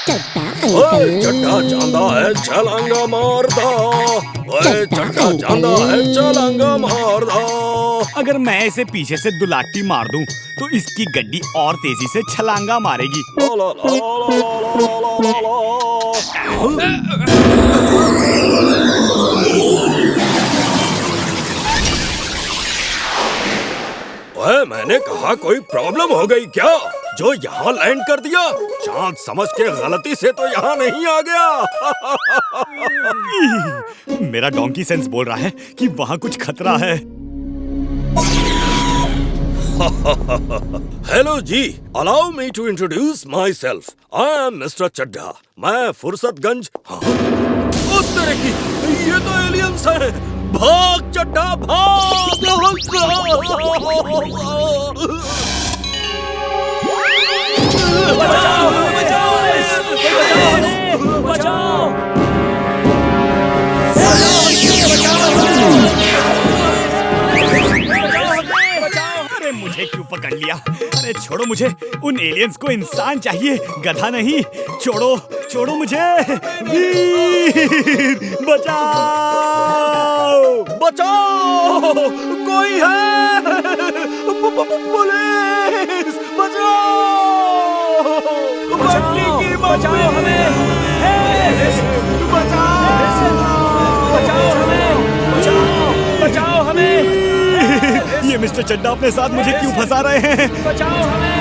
ओए चड्ढा चांदा है छलांगा मारदा, ओए चड्ढा चांदा है छलांगा मारदा। अगर मैं इसे पीछे से दुलाटी मार दूं, तो इसकी गड्डी और तेजी से छलांगा मारेगी। ला ला ला ला ला ला ला ला। ओए मैंने कहा कोई प्रॉब्लम हो गई क्या, जो यहाँ लैंड कर दिया? चांद समझ के गलती से तो यहाँ नहीं आ गया। मेरा डोंकी सेंस बोल रहा है कि वहाँ कुछ खतरा है। Hello ji, allow me to introduce myself. I am mister Chadha. मैं फुर्सतगंज। हाँ? ओ तेरे की, ये तो एलियंस है। भाग चड्ढा भाग। बचाओ बचाओ बचाओ। अरे मुझे क्यों पकड़ लिया? अरे छोड़ो मुझे, उन एलियंस को इंसान चाहिए, गधा नहीं। छोड़ो छोड़ो मुझे। वीर बचाओ बचाओ, कोई है? पुलिस बचाओ, बचाओ हमें, बचाओ हमें। ये मिस्टर चड्ढा अपने साथ मुझे क्यों फंसा रहे हैं? बचाओ हमें।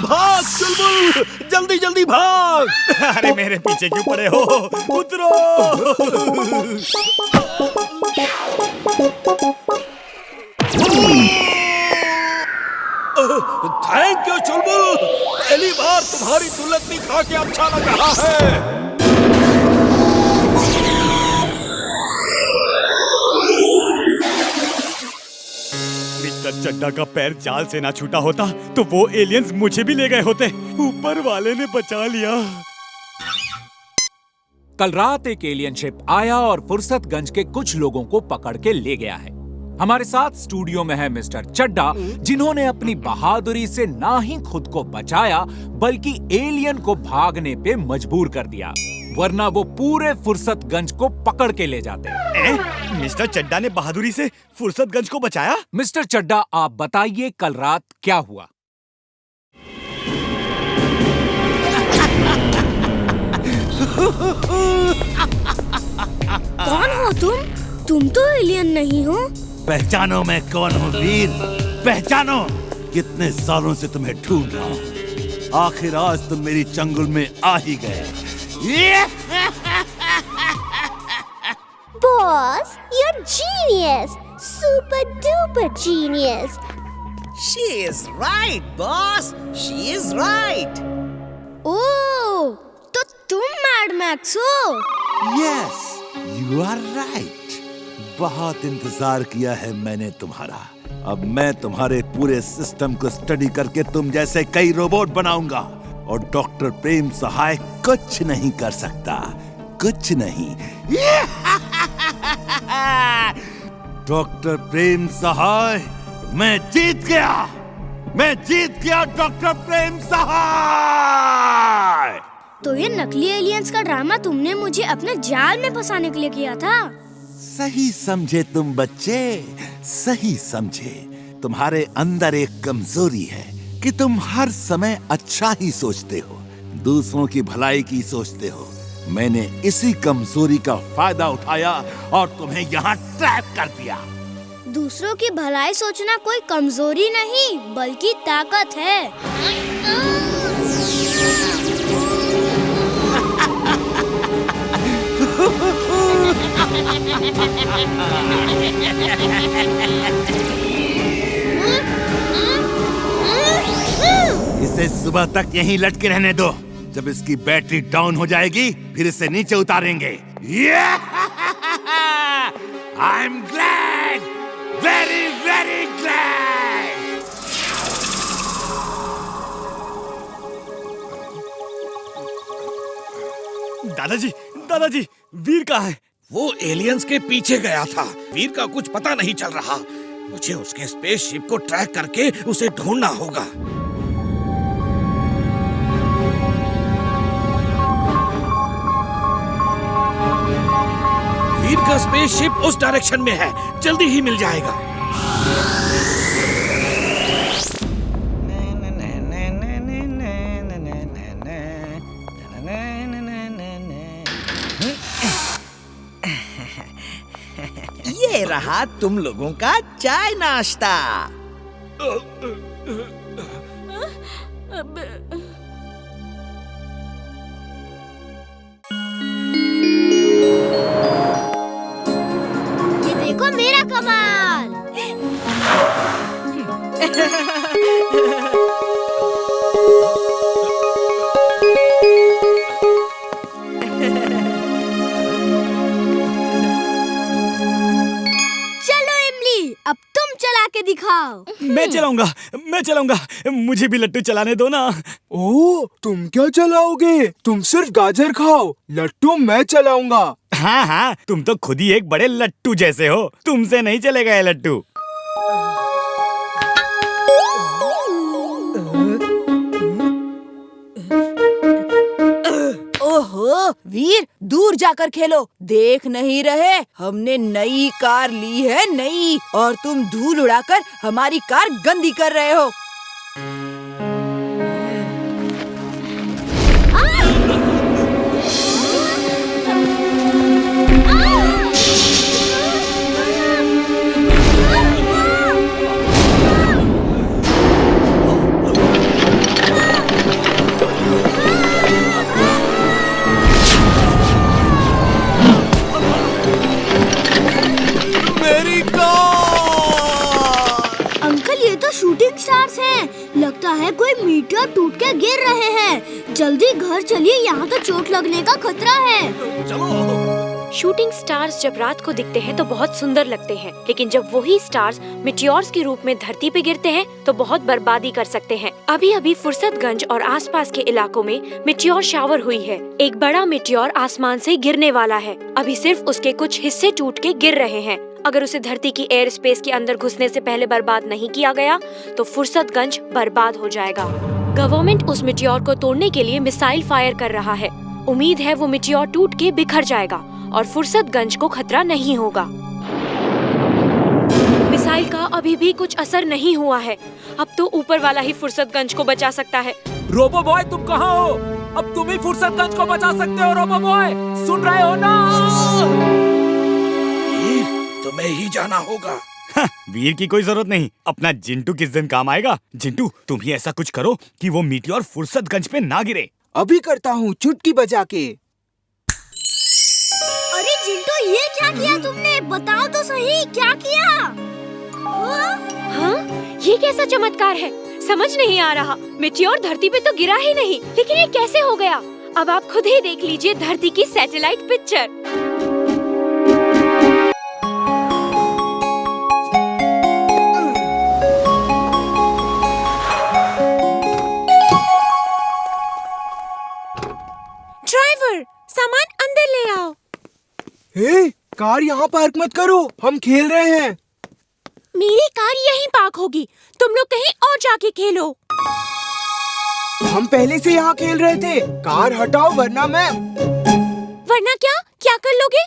भाग चुलबुल, जल्दी जल्दी भाग। अरे मेरे पीछे क्यों पड़े हो? उतरो। थैंक यू चुलबुल, पहली बार तुम्हारी दुलत्ती खा के अच्छा लग रहा है। मिस्टर चड्ढा का पैर जाल से ना छूटा होता तो वो एलियंस मुझे भी ले गए होते। ऊपर वाले ने बचा लिया। कल रात एक एलियन शिप आया और फुर्सतगंज के कुछ लोगों को पकड़ के ले गया है। हमारे साथ स्टूडियो में है मिस्टर चड्ढा, जिन्होंने अपनी बहादुरी से ना ही खुद को बचाया बल्कि एलियन को भागने पे मजबूर कर दिया, वरना वो पूरे फुर्सतगंज को पकड़ के ले जाते। मिस्टर चड्ढा ने बहादुरी से फुर्सतगंज को बचाया? मिस्टर चड्ढा, आप बताइए कल रात क्या हुआ? कौन हो तुम? तुम तो एलियन नहीं हो। पहचानो मैं कौन हूँ वीर, पहचानो। कितने सालों से तुम्हें ढूंढ रहा हूँ, आखिर आज तुम मेरी चंगुल में आ ही गए। Boss, you're genius, super duper genius. She is right, boss. She is right. ओह, तो तुम मैड मैक्स हो? Yes, you are right. बहुत इंतजार किया है मैंने तुम्हारा। अब मैं तुम्हारे पूरे सिस्टम को स्टडी करके तुम जैसे कई रोबोट बनाऊंगा और डॉक्टर प्रेम सहाय कुछ नहीं कर सकता, कुछ नहीं। डॉक्टर प्रेम सहाय, मैं जीत गया, मैं जीत गया डॉक्टर प्रेम सहाय। तो ये नकली एलियंस का ड्रामा तुमने मुझे अपने जाल में फंसाने के लिए किया था। सही समझे तुम बच्चे, सही समझे। तुम्हारे अंदर एक कमजोरी है कि तुम हर समय अच्छा ही सोचते हो, दूसरों की भलाई की सोचते हो। मैंने इसी कमजोरी का फायदा उठाया और तुम्हें यहाँ ट्रैप कर दिया। दूसरों की भलाई सोचना कोई कमजोरी नहीं बल्कि ताकत है। इसे सुबह तक यहीं लटके रहने दो। जब इसकी बैटरी डाउन हो जाएगी फिर इसे नीचे उतारेंगे। I am glad, very very glad. दादाजी, दादाजी, वीर कहाँ है? वो एलियंस के पीछे गया था। वीर का कुछ पता नहीं चल रहा। मुझे उसके स्पेसशिप को ट्रैक करके उसे ढूंढना होगा। वीर का स्पेसशिप उस डायरेक्शन में है, जल्दी ही मिल जाएगा। ये रहा तुम लोगों का चाय नाश्ता। ये देखो मेरा कमाल। चलो इमली, अब तुम चला के दिखाओ। मैं चलाऊंगा। मुझे भी लट्टू चलाने दो ना। ओह, तुम क्या चलाओगे? तुम सिर्फ गाजर खाओ, लट्टू मैं चलाऊंगा। हाँ हाँ, तुम तो खुद ही एक बड़े लट्टू जैसे हो। तुमसे नहीं चलेगा ये लट्टू। ओहो वीर, दूर जाकर खेलो। देख नहीं रहे, हमने नई कार ली है, नई, और तुम धूल उड़ाकर हमारी कार गंदी कर रहे हो। अंकल, ये तो शूटिंग स्टार्स हैं। लगता है कोई मीटियोर टूट के गिर रहे हैं। जल्दी घर चलिए, यहाँ तो चोट लगने का खतरा है। चलो। शूटिंग स्टार्स जब रात को दिखते हैं तो बहुत सुंदर लगते हैं, लेकिन जब वही स्टार्स मिटियोर्स के रूप में धरती पे गिरते हैं तो बहुत बर्बादी कर सकते हैं। अभी अभी फुर्सतगंज और आसपास के इलाकों में मिटियोर शावर हुई है। एक बड़ा मिटियोर आसमान से गिरने वाला है। अभी सिर्फ उसके कुछ हिस्से टूट के गिर रहे हैं। अगर उसे धरती की एयर स्पेस के अंदर घुसने से पहले बर्बाद नहीं किया गया तो फुर्सतगंज बर्बाद हो जाएगा। गवर्नमेंट उस मिटियोर को तोड़ने के लिए मिसाइल फायर कर रहा है। उम्मीद है वो मिटियोर टूट के बिखर जाएगा और फुर्सतगंज को खतरा नहीं होगा। मिसाइल का अभी भी कुछ असर नहीं हुआ है। अब तो ऊपर वाला ही फुर्सतगंज को बचा सकता है। रोबो बॉय, तुम कहाँ हो? अब तुम ही फुर्सतगंज को बचा सकते हो। रोबो बॉय, सुन रहे हो ना? तुम्हें ही जाना होगा। वीर की कोई जरूरत नहीं। अपना जिंटू किस दिन काम आएगा। जिंटू, तुम ही ऐसा कुछ करो कि वो मिटियोर फुर्सतगंज पे ना गिरे। अभी करता हूँ, चुटकी बजा के। अरे जिंटू, ये क्या किया तुमने? बताओ तो सही, क्या किया? हाँ? ये कैसा चमत्कार है? समझ नहीं आ रहा। मिटियोर धरती पे तो गिरा ही नहीं, लेकिन ये कैसे हो गया? अब आप खुद ही देख लीजिए धरती की सैटेलाइट पिक्चर। ड्राइवर, सामान अंदर ले आओ। हे, कार यहाँ पार्क मत करो, हम खेल रहे हैं। मेरी कार यहीं पार्क होगी, तुम लोग कहीं और जाके खेलो। हम पहले से यहाँ खेल रहे थे। कार हटाओ वरना क्या कर लोगे?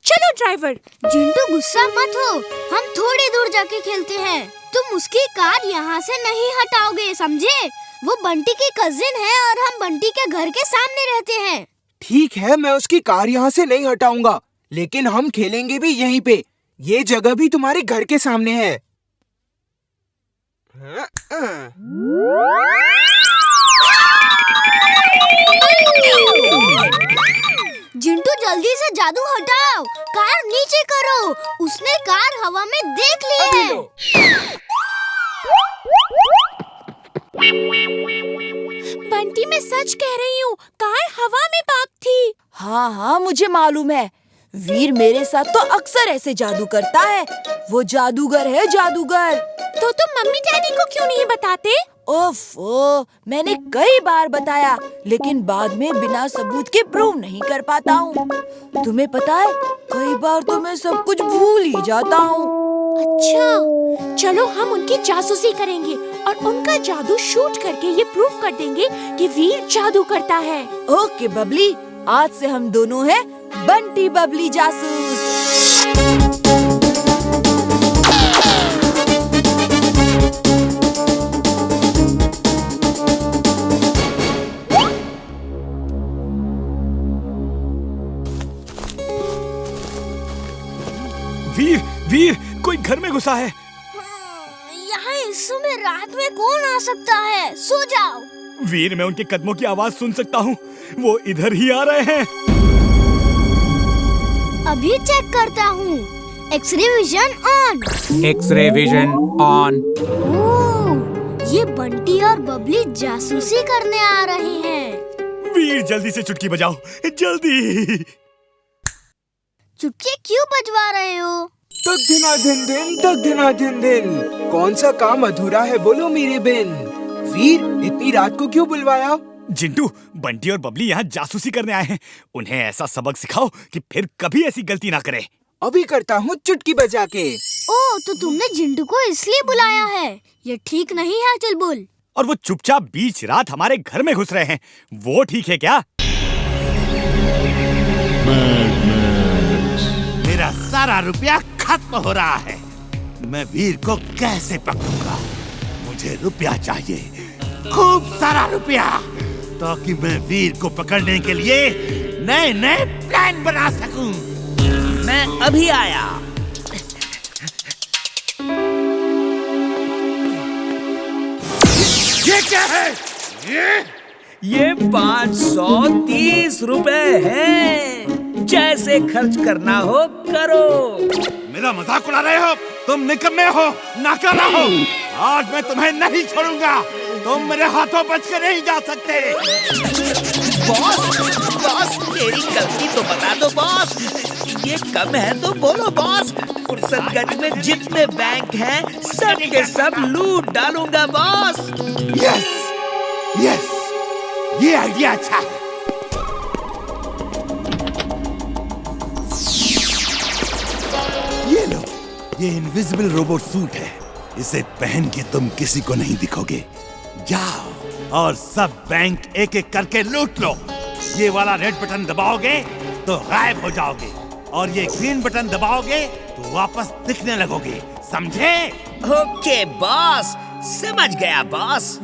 चलो ड्राइवर। जिंटू, गुस्सा मत हो, हम थोड़ी दूर जाके खेलते हैं। तुम उसकी कार यहाँ से नहीं हटाओगे, समझे? वो बंटी की कजिन है और हम बंटी के घर के सामने रहते हैं। ठीक है, मैं उसकी कार यहाँ से नहीं हटाऊंगा, लेकिन हम खेलेंगे भी यहीं पे। ये जगह भी तुम्हारे घर के सामने है। जिंटू, जल्दी से जादू हटाओ, कार नीचे करो। उसने कार हवा में देख ली है। बंटी, मैं सच कह रही हूँ, कार हवा में पार्क थी। हाँ हाँ, मुझे मालूम है। वीर मेरे साथ तो अक्सर ऐसे जादू करता है। वो जादूगर है, जादूगर। तो तुम मम्मी डैडी को क्यों नहीं बताते? ओफो, मैंने कई बार बताया, लेकिन बाद में बिना सबूत के प्रूव नहीं कर पाता हूँ। तुम्हें पता है, कई बार तो मैं सब कुछ भूल ही जाता हूँ। अच्छा, चलो हम उनकी जासूसी करेंगे और उनका जादू शूट करके ये प्रूव कर देंगे कि वीर जादू करता है। ओके बबली, आज से हम दोनों हैं बंटी बबली जासूस। वीर, कोई घर में घुसा है। यहाँ इस समय रात में कौन आ सकता है? सो जाओ। वीर, मैं उनके कदमों की आवाज सुन सकता हूँ। वो इधर ही आ रहे हैं। अभी चेक करता हूँ। X-ray vision on. X-ray vision on. Oh, ये बंटी और बबली जासूसी करने आ रहे हैं। वीर, जल्दी से चुटकी बजाओ, जल्दी। चुटकी क्यों बजवा रहे हो? तक दिना दिन दिन, तक दिना दिन दिन। कौन सा काम अधूरा है बोलो मेरे बिन? वीर, इतनी रात को क्यों बुलवाया? जिंटू, बंटी और बबली यहाँ जासूसी करने आए हैं। उन्हें ऐसा सबक सिखाओ कि फिर कभी ऐसी गलती ना करें। अभी करता हूँ चुटकी बजा के। ओह, तो तुमने जिंटू को इसलिए बुलाया है? ये ठीक नहीं है चुलबुल। और वो चुपचाप बीच रात हमारे घर में घुस रहे हैं, वो ठीक है क्या? मेरा सारा रुपया खत्म हो रहा है। मैं वीर को कैसे पकड़ूंगा? मुझे रुपया चाहिए, खूब सारा रुपया, ताकि मैं वीर को पकड़ने के लिए नए नए प्लान बना सकूं। मैं अभी आया। ये क्या है? ये 530 रुपए हैं। जैसे खर्च करना हो करो। मेरा मजाक उड़ा रहे हो? तुम निकम्मे हो, नाकारा हो। आज मैं तुम्हें नहीं छोड़ूंगा। तुम मेरे हाथों बच के नहीं जा सकते। बॉस, तेरी गलती तो बता दो बॉस। ये कम है तो बोलो बॉस। फुर्सतगंज में जितने बैंक हैं, सब के सब लूट डालूंगा बॉस। यस, यस, ये आइडिया अच्छा है। ये लो, ये इनविजिबल रोबोट सूट है। इसे पहन के तुम किसी को नहीं दिखोगे। जाओ और सब बैंक एक एक करके लूट लो। ये वाला रेड बटन दबाओगे तो गायब हो जाओगे, और ये ग्रीन बटन दबाओगे तो वापस दिखने लगोगे। समझे? ओके बॉस, समझ गया बॉस।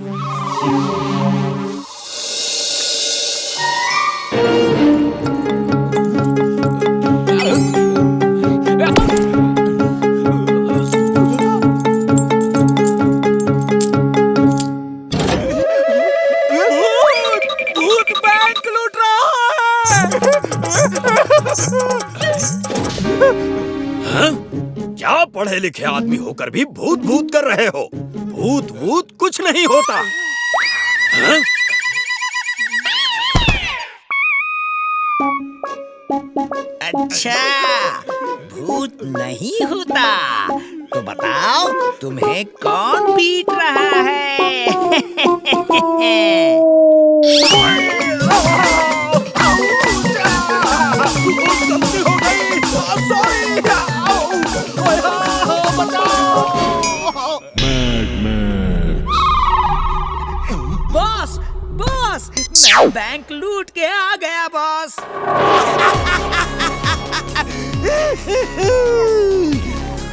क्या पढ़े लिखे आदमी होकर भी भूत भूत कर रहे हो? भूत भूत कुछ नहीं होता। हाँ? अच्छा, भूत नहीं होता तो बताओ तुम्हें कौन पीट रहा है? बॉस, बॉस, मैं बैंक लूट के आ गया बॉस।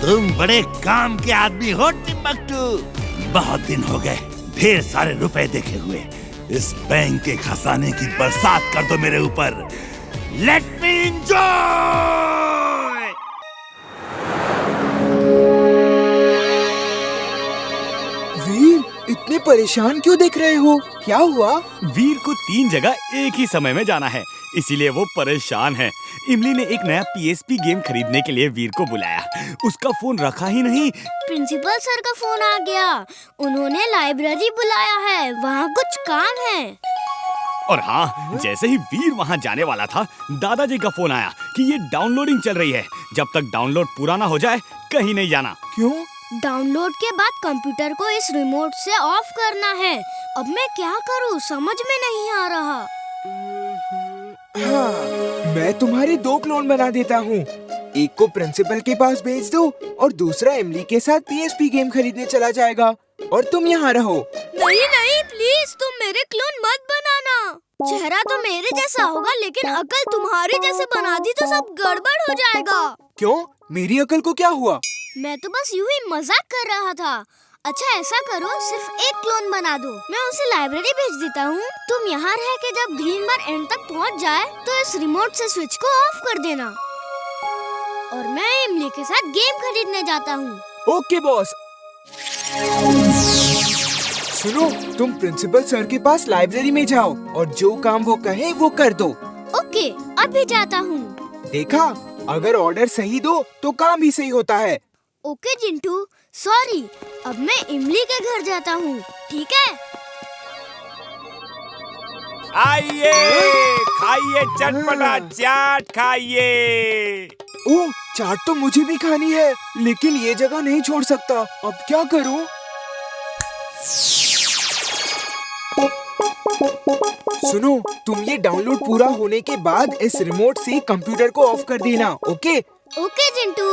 तुम बड़े काम के आदमी हो टिम्बकटू। बहुत दिन हो गए ढेर सारे रुपए देखे हुए। इस बैंक के खजाने की बरसात कर दो मेरे ऊपर। Let me enjoy. वीर, इतने परेशान क्यों दिख रहे हो? क्या हुआ? वीर को 3 जगह एक ही समय में जाना है, इसीलिए वो परेशान है। इमली ने एक नया PSP गेम खरीदने के लिए वीर को बुलाया। उसका फोन रखा ही नहीं। प्रिंसिपल सर का फोन आ गया। उन्होंने लाइब्रेरी बुलाया है, वहाँ कुछ काम है। और हाँ, जैसे ही वीर वहाँ जाने वाला था, दादाजी का फोन आया कि ये डाउनलोडिंग चल रही है। जब तक डाउनलोड पूरा ना हो जाए, कहीं नहीं जाना। क्यों? डाउनलोड के बाद कंप्यूटर को इस रिमोट से ऑफ करना है। अब मैं क्या करूँ समझ में नहीं आ रहा। हाँ, मैं तुम्हारे 2 क्लोन बना देता हूँ। एक को प्रिंसिपल के पास भेज दो और दूसरा इमली के साथ PSP गेम खरीदने चला जाएगा और तुम यहाँ रहो। नहीं नहीं प्लीज तुम मेरे क्लोन मत बनाना। चेहरा तो मेरे जैसा होगा लेकिन अकल तुम्हारी जैसे बना दी तो सब गड़बड़ हो जाएगा। क्यों? मेरी अकल को क्या हुआ? मैं तो बस यूं ही मजाक कर रहा था। अच्छा ऐसा करो सिर्फ एक क्लोन बना दो, मैं उसे लाइब्रेरी भेज देता हूँ। तुम यहाँ रह के जब ग्रीन बार एंड तक पहुँच जाए तो इस रिमोट से स्विच को ऑफ कर देना और मैं इमली के साथ गेम खरीदने जाता हूँ। Okay boss. सुनो, तुम प्रिंसिपल सर के पास लाइब्रेरी में जाओ और जो काम वो कहे वो कर दो। ओके अभी जाता हूँ। देखा, अगर ऑर्डर सही दो तो काम भी सही होता है। Okay Jintu, sorry. अब मैं इमली के घर जाता हूँ, ठीक है? आइए खाइए चटपटा चाट खाइए। ओह, चाट तो मुझे भी खानी है लेकिन ये जगह नहीं छोड़ सकता। अब क्या करूँ? सुनो, तुम ये डाउनलोड पूरा होने के बाद इस रिमोट से कंप्यूटर को ऑफ कर देना। ओके? ओके जिंटू।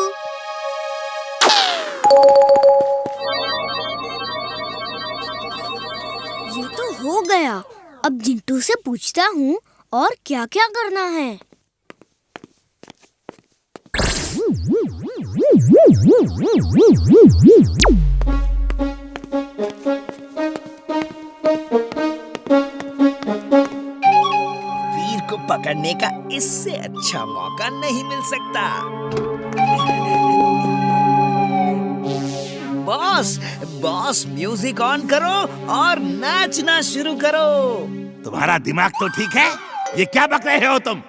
ये तो हो गया। अब जिंटू से पूछता हूँ और क्या क्या करना है। वीर को पकड़ने का इससे अच्छा मौका नहीं मिल सकता। बॉस, बॉस म्यूजिक ऑन करो और नाचना शुरू करो। तुम्हारा दिमाग तो ठीक है? ये क्या बक रहे हो तुम?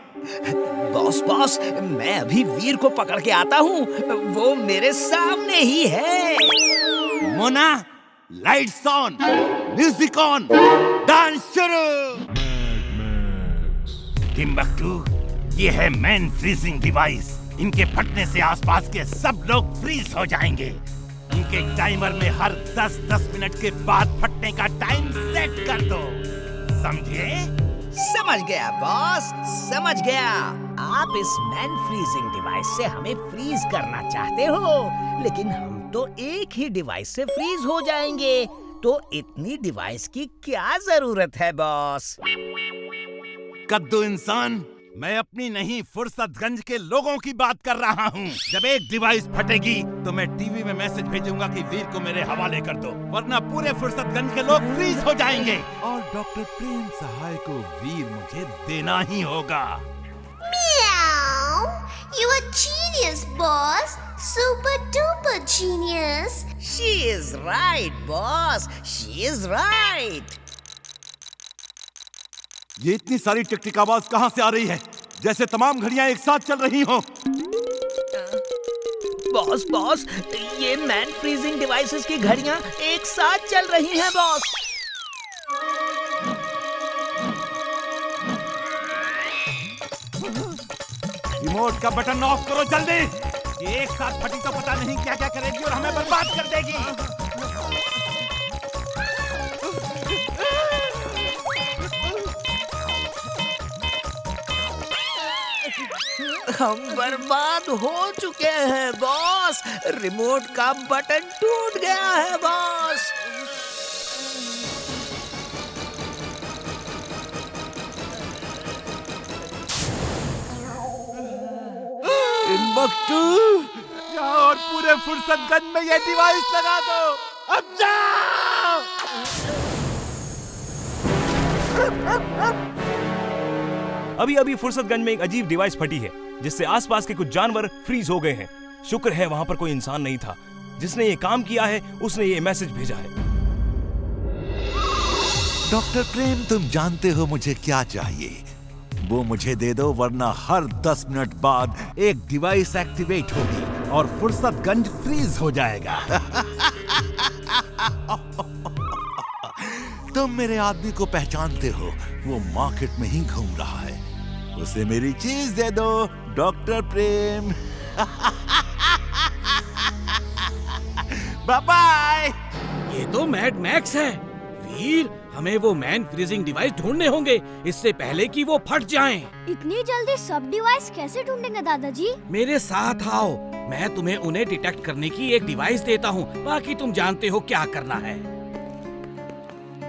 बॉस बॉस, मैं अभी वीर को पकड़ के आता हूँ, वो मेरे सामने ही है। Mona, lights on, music on, dance शुरू। टिम्बक्टू, ये है मैन फ्रीजिंग डिवाइस। इनके फटने से आसपास के सब लोग फ्रीज हो जाएंगे। इनके टाइमर में हर 10-10 मिनट के बाद फटने का टाइम सेट कर दो, समझे? समझ गया बॉस, समझ गया। आप इस मैन फ्रीजिंग डिवाइस से हमें फ्रीज करना चाहते हो, लेकिन हम तो एक ही डिवाइस से फ्रीज हो जाएंगे, तो इतनी डिवाइस की क्या जरूरत है बॉस? कद्दू इंसान, मैं अपनी नहीं फुर्सतगंज के लोगों की बात कर रहा हूँ। जब एक डिवाइस फटेगी तो मैं टीवी में मैसेज भेजूंगा कि वीर को मेरे हवाले कर दो, वरना पूरे फुर्सतगंज के लोग फ्रीज हो जाएंगे और डॉक्टर प्रेम सहाय को वीर मुझे देना ही होगा। You are genius, boss. Super duper genius. She is right, boss. She is right. ये इतनी सारी टिक-टिक आवाज कहाँ से आ रही है? जैसे तमाम घड़ियां एक साथ चल रही हों। बॉस बॉस, ये मैन फ्रीजिंग डिवाइसेस की घड़ियां एक साथ चल रही हैं बॉस। रिमोट का बटन ऑफ करो जल्दी। ये एक साथ फटी तो पता नहीं क्या क्या करेगी और हमें बर्बाद कर देगी। हम बर्बाद हो चुके हैं बॉस। रिमोट का बटन टूट गया है बॉस। टिम्बक्टू, जाओ और पूरे फुर्सतगंज में ये डिवाइस लगा दो। अब जाओ। अभी फुर्सतगंज में एक अजीब डिवाइस फटी है जिससे आसपास के कुछ जानवर फ्रीज हो गए हैं। शुक्र है वहाँ पर कोई इंसान नहीं था। जिसने ये काम किया है उसने ये मैसेज भेजा है। डॉक्टर प्रेम, तुम जानते हो मुझे क्या चाहिए? वो मुझे दे दो, वरना हर 10 मिनट बाद एक डिवाइस एक्टिवेट होगी और फुर्सतगंज फ्रीज हो जाएगा। तुम मेरे आदमी को पहचानते हो, वो मार्केट में ही घूम रहा है। उसे मेरी चीज दे दो, डॉक्टर प्रेम। Bye bye. ये तो मैड मैक्स है। वीर, हमें वो मैन फ्रीजिंग डिवाइस ढूंढने होंगे इससे पहले कि वो फट जाएं। इतनी जल्दी सब डिवाइस कैसे ढूंढेंगे दादाजी? मेरे साथ आओ, मैं तुम्हें उन्हें डिटेक्ट करने की एक डिवाइस देता हूँ, बाकी तुम जानते हो क्या करना है।